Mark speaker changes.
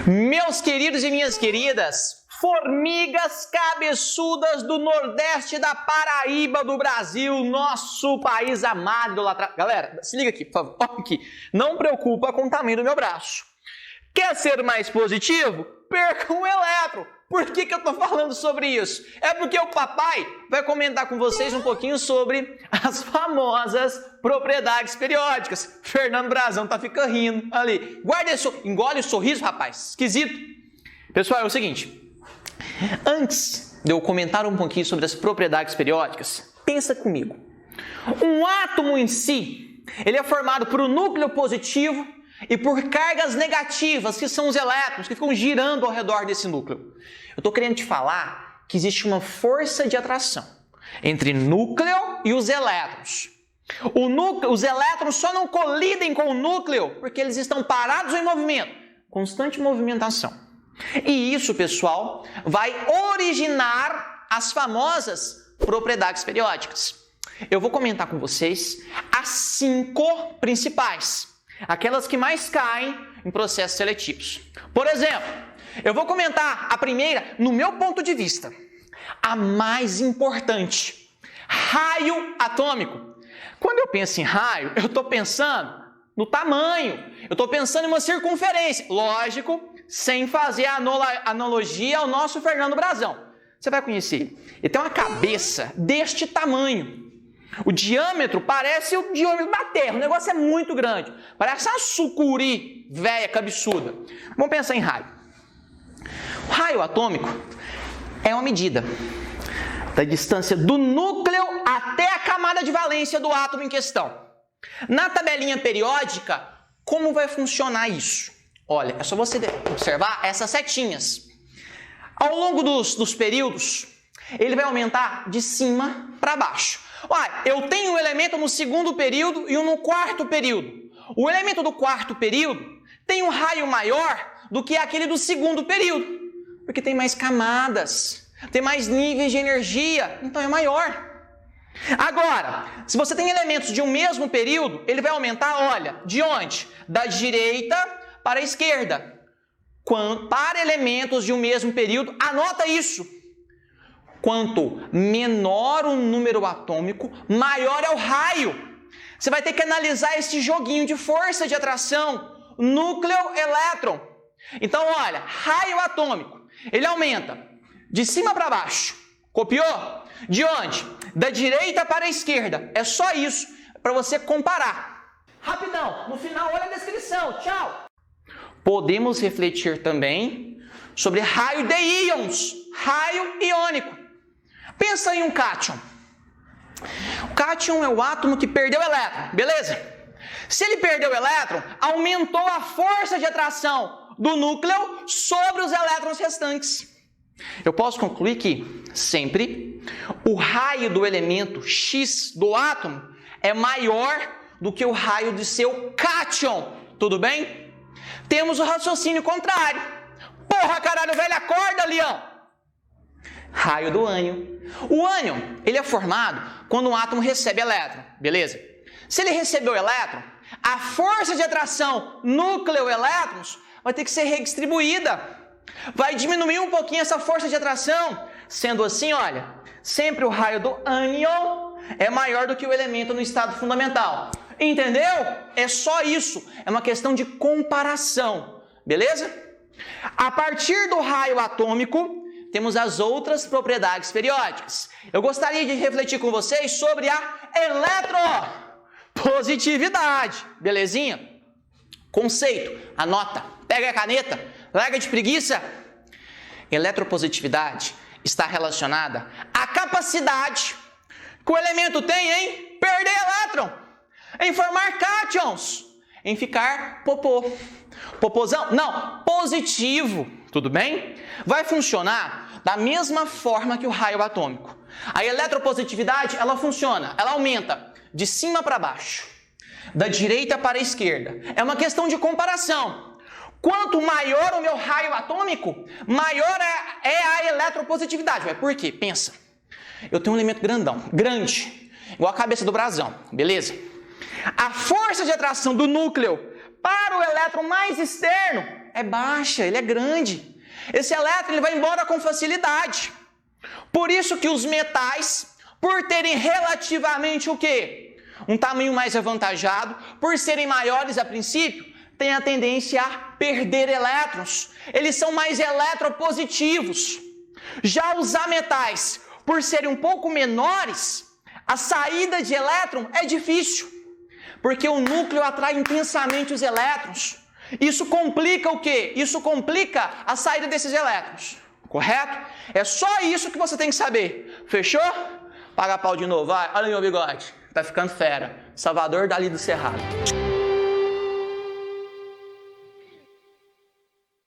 Speaker 1: Meus queridos e minhas queridas, formigas cabeçudas do Nordeste da Paraíba do Brasil, nosso país amado, idolatrado. Galera, se liga aqui, por favor. Olha aqui. Não preocupa com o tamanho do meu braço. Quer ser mais positivo? Perca um elétron. Por que eu estou falando sobre isso? É porque o papai vai comentar com vocês um pouquinho sobre as famosas propriedades periódicas. Fernando Brazão tá ficando rindo ali. Guarda isso, engole o sorriso, rapaz. Esquisito. Pessoal, é o seguinte. Antes de eu comentar um pouquinho sobre as propriedades periódicas, pensa comigo. Um átomo em si, ele é formado por um núcleo positivo e por cargas negativas, que são os elétrons, que ficam girando ao redor desse núcleo. Eu estou querendo te falar que existe uma força de atração entre núcleo e os elétrons. Os elétrons só não colidem com o núcleo porque eles estão parados em movimento, constante movimentação. E isso, pessoal, vai originar as famosas propriedades periódicas. Eu vou comentar com vocês as 5 principais. Aquelas que mais caem em processos seletivos. Por exemplo, eu vou comentar a primeira, no meu ponto de vista, a mais importante. Raio atômico. Quando eu penso em raio, eu estou pensando no tamanho. Eu estou pensando em uma circunferência. Lógico, sem fazer a analogia ao nosso Fernando Brazão. Você vai conhecer. Ele tem uma cabeça deste tamanho. O diâmetro parece o diâmetro da Terra, o negócio é muito grande. Parece uma sucuri velha, cabeçuda. Vamos pensar em raio. O raio atômico é uma medida da distância do núcleo até a camada de valência do átomo em questão. Na tabelinha periódica, como vai funcionar isso? Olha, é só você observar essas setinhas. Ao longo dos períodos, ele vai aumentar de cima para baixo. Eu tenho um elemento no segundo período e um no quarto período. O elemento do quarto período tem um raio maior do que aquele do segundo período, porque tem mais camadas, tem mais níveis de energia, então é maior. Agora, se você tem elementos de um mesmo período, ele vai aumentar, olha, de onde? Da direita para a esquerda. Para elementos de um mesmo período, anota isso. Quanto menor o número atômico, maior é o raio. Você vai ter que analisar esse joguinho de força de atração, núcleo-elétron. Então, olha, raio atômico, ele aumenta de cima para baixo. Copiou? De onde? Da direita para a esquerda. É só isso para você comparar. Rapidão, no final, olha a descrição. Tchau! Podemos refletir também sobre raio de íons, raio iônico. Pensa em um cátion. O cátion é o átomo que perdeu o elétron, beleza? Se ele perdeu o elétron, aumentou a força de atração do núcleo sobre os elétrons restantes. Eu posso concluir que, sempre, o raio do elemento X do átomo é maior do que o raio de seu cátion, tudo bem? Temos o raciocínio contrário. Porra, caralho, velho, acorda, Leão! Raio do ânion. O ânion, ele é formado quando um átomo recebe elétron, beleza? Se ele recebeu elétron, a força de atração núcleo-elétrons vai ter que ser redistribuída. Vai diminuir um pouquinho essa força de atração. Sendo assim, olha, sempre o raio do ânion é maior do que o elemento no estado fundamental. Entendeu? É só isso. É uma questão de comparação, beleza? A partir do raio atômico, temos as outras propriedades periódicas. Eu gostaria de refletir com vocês sobre a eletropositividade. Belezinha? Conceito, anota, pega a caneta, larga de preguiça. Eletropositividade está relacionada à capacidade que o elemento tem em perder elétron, em formar cátions, em ficar popô. Popozão? Não, positivo, tudo bem? Vai funcionar da mesma forma que o raio atômico. A eletropositividade, ela funciona, ela aumenta de cima para baixo, da direita para a esquerda. É uma questão de comparação. Quanto maior o meu raio atômico, maior é a eletropositividade. Ué, por quê? Pensa. Eu tenho um elemento grandão, grande, igual a cabeça do brasão, beleza? A força de atração do núcleo para o elétron mais externo é baixa, ele é grande. Esse elétron ele vai embora com facilidade. Por isso que os metais, por terem relativamente o quê? Um tamanho mais avantajado, por serem maiores a princípio, têm a tendência a perder elétrons. Eles são mais eletropositivos. Já os ametais, por serem um pouco menores, a saída de elétron é difícil, porque o núcleo atrai intensamente os elétrons. Isso complica o quê? Isso complica a saída desses elétrons, correto? É só isso que você tem que saber. Fechou? Paga pau de novo, vai. Olha aí meu bigode, tá ficando fera. Salvador Dali do Cerrado.